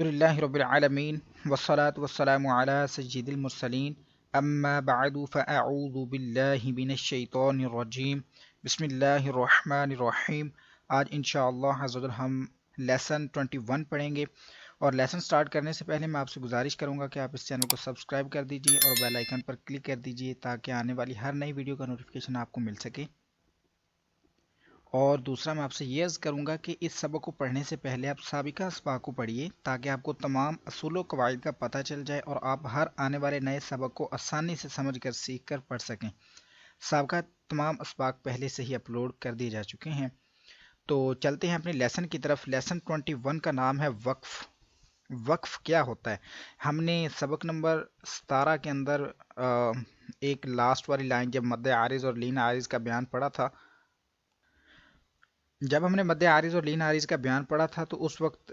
لله رب العالمين والصلاة والسلام على سيد المرسلين أما بعد فأعوذ بالله من الشیطان الرجیم بسم اللہ الرحمن الرحیم۔ آج انشاءاللہ حضرت ہم لیسن 21 پڑھیں گے، اور لیسن سٹارٹ کرنے سے پہلے میں آپ سے گزارش کروں گا کہ آپ اس چینل کو سبسکرائب کر دیجئے اور بیل آئیکن پر کلک کر دیجئے تاکہ آنے والی ہر نئی ویڈیو کا نوٹیفیکیشن آپ کو مل سکے۔ اور دوسرا میں آپ سے یہ عرض کروں گا کہ اس سبق کو پڑھنے سے پہلے آپ سابقہ اسباق کو پڑھیے تاکہ آپ کو تمام اصول و قواعد کا پتہ چل جائے اور آپ ہر آنے والے نئے سبق کو آسانی سے سمجھ کر سیکھ کر پڑھ سکیں۔ سابقہ تمام اسباق پہلے سے ہی اپلوڈ کر دیے جا چکے ہیں۔ تو چلتے ہیں اپنے لیسن کی طرف۔ لیسن 21 کا نام ہے وقف۔ وقف کیا ہوتا ہے؟ ہم نے سبق نمبر 17 کے اندر ایک لاسٹ والی لائن جب مد عارض اور لین عارض کا بیان پڑھا تھا، جب ہم نے مد عارض اور لین عارض کا بیان پڑھا تھا تو اس وقت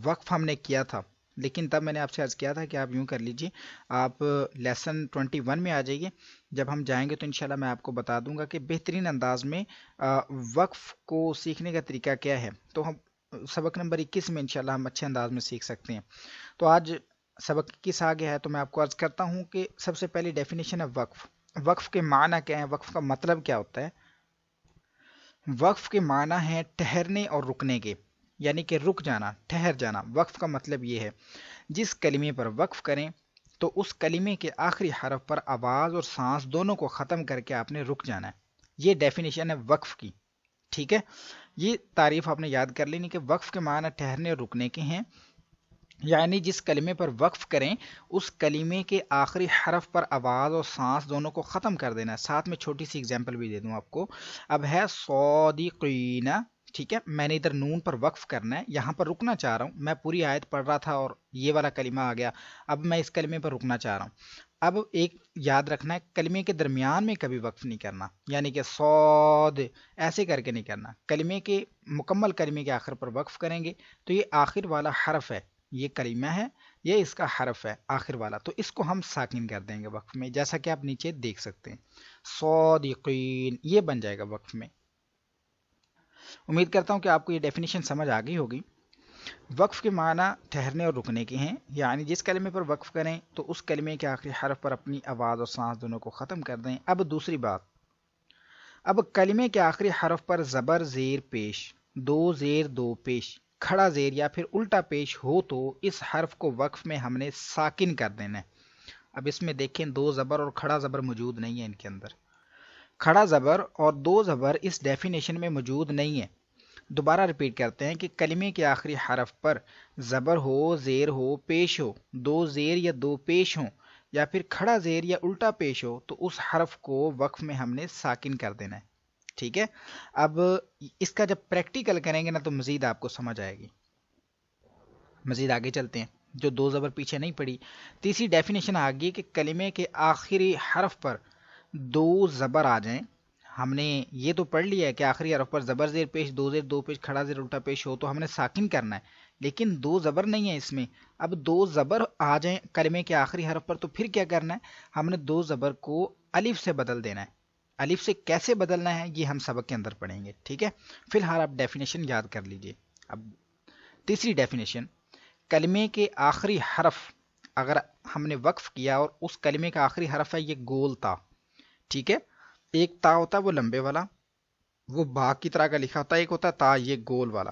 وقف ہم نے کیا تھا، لیکن تب میں نے آپ سے عرض کیا تھا کہ آپ یوں کر لیجئے، آپ لیسن 21 میں آ جائیے۔ جب ہم جائیں گے تو انشاءاللہ میں آپ کو بتا دوں گا کہ بہترین انداز میں وقف کو سیکھنے کا طریقہ کیا ہے، تو ہم سبق نمبر 21 میں انشاءاللہ ہم اچھے انداز میں سیکھ سکتے ہیں۔ تو آج سبق 21 آ گیا ہے، تو میں آپ کو عرض کرتا ہوں کہ سب سے پہلی ڈیفینیشن ہے وقف۔ وقف کے معنی کیا ہیں؟ وقف کا مطلب کیا ہوتا ہے؟ وقف کے معنی ہیں ٹھہرنے اور رکنے کے، یعنی کہ رک جانا، ٹھہر جانا۔ وقف کا مطلب یہ ہے جس کلمے پر وقف کریں تو اس کلمے کے آخری حرف پر آواز اور سانس دونوں کو ختم کر کے آپ نے رک جانا ہے۔ یہ ڈیفینیشن ہے وقف کی، ٹھیک ہے؟ یہ تعریف آپ نے یاد کر لینی کہ وقف کے معنی ٹھہرنے اور رکنے کے ہیں، یعنی جس کلمے پر وقف کریں اس کلمے کے آخری حرف پر آواز اور سانس دونوں کو ختم کر دینا ہے۔ ساتھ میں چھوٹی سی اگزامپل بھی دے دوں آپ کو۔ اب ہے صادقین، ٹھیک ہے؟ میں نے ادھر نون پر وقف کرنا ہے، یہاں پر رکنا چاہ رہا ہوں۔ میں پوری آیت پڑھ رہا تھا اور یہ والا کلمہ آ گیا، اب میں اس کلمے پر رکنا چاہ رہا ہوں۔ اب ایک یاد رکھنا ہے، کلمے کے درمیان میں کبھی وقف نہیں کرنا، یعنی کہ صاد ایسے کر کے نہیں کرنا۔ کلمے کے مکمل کلمے کے آخر پر وقف کریں گے تو یہ آخر والا حرف ہے، یہ کلمہ ہے، یہ اس کا حرف ہے آخر والا، تو اس کو ہم ساکن کر دیں گے وقف میں، جیسا کہ آپ نیچے دیکھ سکتے ہیں۔ صادقین یہ بن جائے گا وقف میں۔ امید کرتا ہوں کہ آپ کو یہ ڈیفینیشن سمجھ آ گئی ہوگی۔ وقف کے معنی ٹھہرنے اور رکنے کے ہیں، یعنی جس کلمے پر وقف کریں تو اس کلمے کے آخری حرف پر اپنی آواز اور سانس دونوں کو ختم کر دیں۔ اب دوسری بات، اب کلمے کے آخری حرف پر زبر زیر پیش، دو زیر دو پیش، کھڑا زیر یا پھر الٹا پیش ہو تو اس حرف کو وقف میں ہم نے ساکن کر دینا ہے۔ اب اس میں دیکھیں دو زبر اور کھڑا زبر موجود نہیں ہے ان کے اندر، کھڑا زبر اور دو زبر اس ڈیفینیشن میں موجود نہیں ہے۔ دوبارہ ریپیٹ کرتے ہیں کہ کلمے کے آخری حرف پر زبر ہو، زیر ہو، پیش ہو، دو زیر یا دو پیش ہوں یا پھر کھڑا زیر یا الٹا پیش ہو تو اس حرف کو وقف میں ہم نے ساکن کر دینا ہے، ٹھیک ہے؟ اب اس کا جب پریکٹیکل کریں گے نا تو مزید آپ کو سمجھ آئے گی۔ مزید آگے چلتے ہیں، جو دو زبر پیچھے نہیں پڑی۔ تیسری ڈیفینیشن آ گئی کہ کلمے کے آخری حرف پر دو زبر آ جائیں۔ ہم نے یہ تو پڑھ لیا ہے کہ آخری حرف پر زبر زیر پیش، دو زیر دو پیش، کھڑا زیر الٹا پیش ہو تو ہم نے ساکن کرنا ہے، لیکن دو زبر نہیں ہے اس میں۔ اب دو زبر آ جائیں کلمے کے آخری حرف پر تو پھر کیا کرنا ہے؟ ہم نے دو زبر کو الف سے بدل دینا ہے۔ الف سے کیسے بدلنا ہے یہ ہم سبق کے اندر پڑھیں گے، ٹھیک ہے؟ فی الحال آپ ڈیفینیشن یاد کر لیجئے۔ اب تیسری ڈیفینیشن، کلمے کے آخری حرف اگر ہم نے وقف کیا اور اس کلمے کا آخری حرف ہے یہ گول تا، ٹھیک ہے؟ ایک تا ہوتا ہے وہ لمبے والا، وہ با کی طرح کا لکھا ہوتا ہے، ایک ہوتا ہے تا یہ گول والا،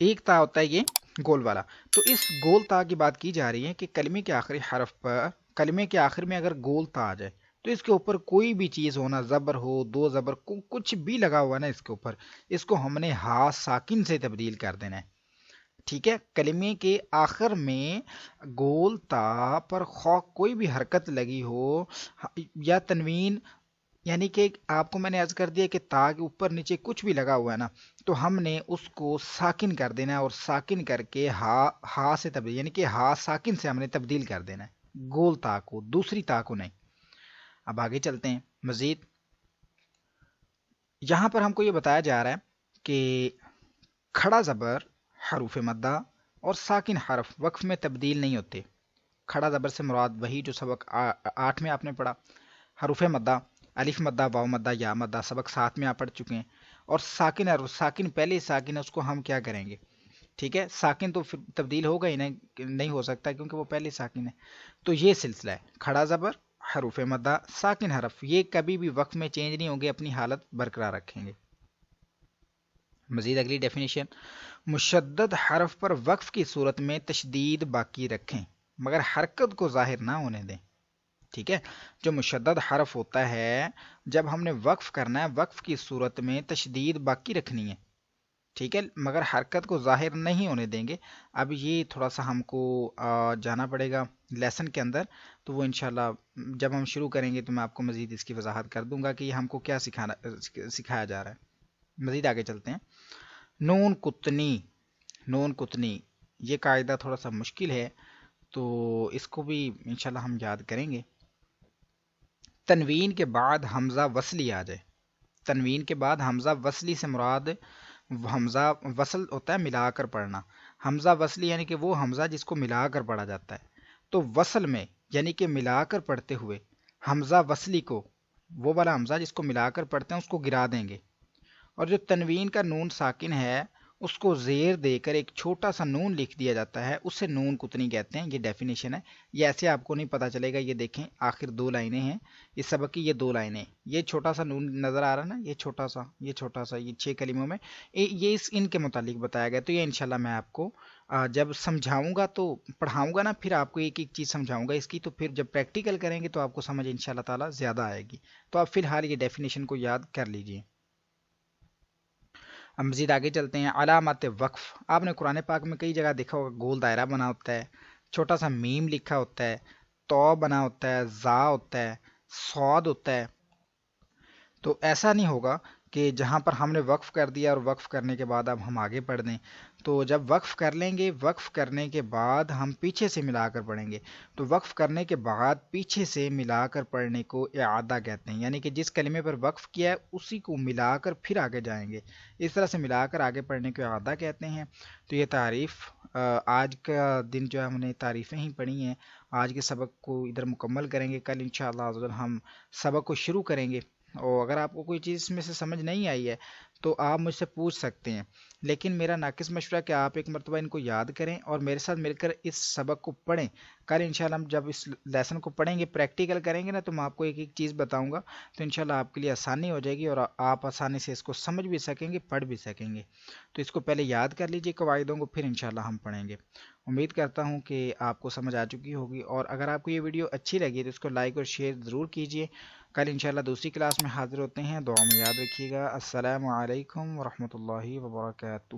ایک تا ہوتا ہے یہ گول والا۔ تو اس گول تا کی بات کی جا رہی ہے کہ کلمے کے آخری حرف پر، کلمے کے آخر میں اگر گول تا آ جائے تو اس کے اوپر کوئی بھی چیز ہونا، زبر ہو، دو زبر، کچھ بھی لگا ہوا نا اس کے اوپر، اس کو ہم نے ہا ساکن سے تبدیل کر دینا ہے، ٹھیک ہے؟ کلمے کے آخر میں گول تا پر خواہ کوئی بھی حرکت لگی ہو یا تنوین، یعنی کہ آپ کو میں نے عرض کر دیا کہ تا کے اوپر نیچے کچھ بھی لگا ہوا ہے نا تو ہم نے اس کو ساکن کر دینا ہے، اور ساکن کر کے ہا سے تبدیل، یعنی کہ ہا ساکن سے ہم نے تبدیل کر دینا ہے گول تا کو، دوسری تا کو نہیں۔ اب آگے چلتے ہیں مزید۔ یہاں پر ہم کو یہ بتایا جا رہا ہے کہ کھڑا زبر، حروف مدہ اور ساکن حرف وقف میں تبدیل نہیں ہوتے۔ کھڑا زبر سے مراد وہی جو سبق 8 میں آپ نے پڑھا، حروف مدہ، الف مدہ، واو مدہ، یا مدہ، سبق 7 میں آپ پڑھ چکے ہیں، اور ساکن حرف، ساکن پہلے ساکن ہے اس کو ہم کیا کریں گے؟ ٹھیک ہے، ساکن تو پھر تبدیل ہوگا ہی نہیں ہو سکتا کیونکہ وہ پہلے ساکن ہے. تو یہ سلسلہ ہے، کھڑا زبر، حروف مدہ، ساکن حرف، یہ کبھی بھی وقف میں چینج نہیں ہوں گے، اپنی حالت برقرار رکھیں گے. مزید اگلی ڈیفینیشن، مشدد حرف پر وقف کی صورت میں تشدید باقی رکھیں مگر حرکت کو ظاہر نہ ہونے دیں. ٹھیک ہے، جو مشدد حرف ہوتا ہے جب ہم نے وقف کرنا ہے وقف کی صورت میں تشدید باقی رکھنی ہے. ٹھیک ہے، مگر حرکت کو ظاہر نہیں ہونے دیں گے. اب یہ تھوڑا سا ہم کو جانا پڑے گا لیسن کے اندر، تو وہ انشاءاللہ جب ہم شروع کریں گے تو میں آپ کو مزید اس کی وضاحت کر دوں گا کہ یہ ہم کو کیا سکھایا جا رہا ہے. مزید آگے چلتے ہیں. نون کتنی، نون کتنی یہ قاعدہ تھوڑا سا مشکل ہے تو اس کو بھی انشاءاللہ ہم یاد کریں گے. تنوین کے بعد حمزہ وصلی آ جائے. تنوین کے بعد حمزہ وصلی سے مراد حمزہ وصل ہوتا ہے ملا کر پڑھنا. حمزہ وصلی یعنی کہ وہ حمزہ جس کو ملا کر پڑھا جاتا ہے. تو وصل میں یعنی کہ ملا کر پڑھتے ہوئے حمزہ وصلی کو، وہ والا حمزہ جس کو ملا کر پڑھتے ہیں اس کو گرا دیں گے. اور جو تنوین کا نون ساکن ہے اس کو زیر دے کر ایک چھوٹا سا نون لکھ دیا جاتا ہے، اسے نون کتنی کہتے ہیں. یہ ڈیفینیشن ہے. یہ ایسے آپ کو نہیں پتا چلے گا. یہ دیکھیں آخر 2 لائنیں ہیں اس سبق کی، یہ 2 لائنیں، یہ چھوٹا سا نون نظر آ رہا ہے نا، یہ چھوٹا سا، یہ چھوٹا سا، یہ 6 کلموں میں یہ ان کے متعلق بتایا گیا. تو یہ انشاءاللہ میں آپ کو جب سمجھاؤں گا تو پڑھاؤں گا نا، پھر آپ کو ایک ایک چیز سمجھاؤں گا اس کی، تو پھر جب پریکٹیکل کریں گے تو آپ کو سمجھ انشاءاللہ تعالی زیادہ آئے گی. تو آپ فی الحال یہ ڈیفینیشن کو یاد کر لیجئے. اب مزید آگے چلتے ہیں. علامات وقف، آپ نے قرآن پاک میں کئی جگہ دیکھا ہوگا گول دائرہ بنا ہوتا ہے، چھوٹا سا میم لکھا ہوتا ہے، تو بنا ہوتا ہے، زا ہوتا ہے، صاد ہوتا ہے. تو ایسا نہیں ہوگا کہ جہاں پر ہم نے وقف کر دیا اور وقف کرنے کے بعد اب ہم آگے پڑھ دیں. تو جب وقف کر لیں گے، وقف کرنے کے بعد ہم پیچھے سے ملا کر پڑھیں گے. تو وقف کرنے کے بعد پیچھے سے ملا کر پڑھنے کو اعادہ کہتے ہیں، یعنی کہ جس کلمے پر وقف کیا ہے اسی کو ملا کر پھر آگے جائیں گے. اس طرح سے ملا کر آگے پڑھنے کو اعادہ کہتے ہیں. تو یہ تعریف آج کا دن جو ہے ہم نے تعریفیں ہی پڑھی ہیں. آج کے سبق کو ادھر مکمل کریں گے. کل انشاءاللہ ہم سبق کو شروع کریں گے. اور اگر آپ کو کوئی چیز اس میں سے سمجھ نہیں آئی ہے تو آپ مجھ سے پوچھ سکتے ہیں، لیکن میرا ناقص مشورہ کہ آپ ایک مرتبہ ان کو یاد کریں اور میرے ساتھ مل کر اس سبق کو پڑھیں. کل انشاءاللہ ہم جب اس لیسن کو پڑھیں گے، پریکٹیکل کریں گے نا، تو میں آپ کو ایک ایک چیز بتاؤں گا. تو انشاءاللہ آپ کے لیے آسانی ہو جائے گی اور آپ آسانی سے اس کو سمجھ بھی سکیں گے، پڑھ بھی سکیں گے. تو اس کو پہلے یاد کر لیجئے قواعدوں کو، پھر انشاءاللہ ہم پڑھیں گے. امید کرتا ہوں کہ آپ کو سمجھ آ چکی ہوگی، اور اگر آپ کو یہ ویڈیو اچھی لگی تو اس کو لائک اور شیئر ضرور کیجئے. کل انشاءاللہ دوسری کلاس میں حاضر ہوتے ہیں. دعا میں یاد رکھیے گا. السلام علیکم ورحمۃ اللہ وبرکاتہ.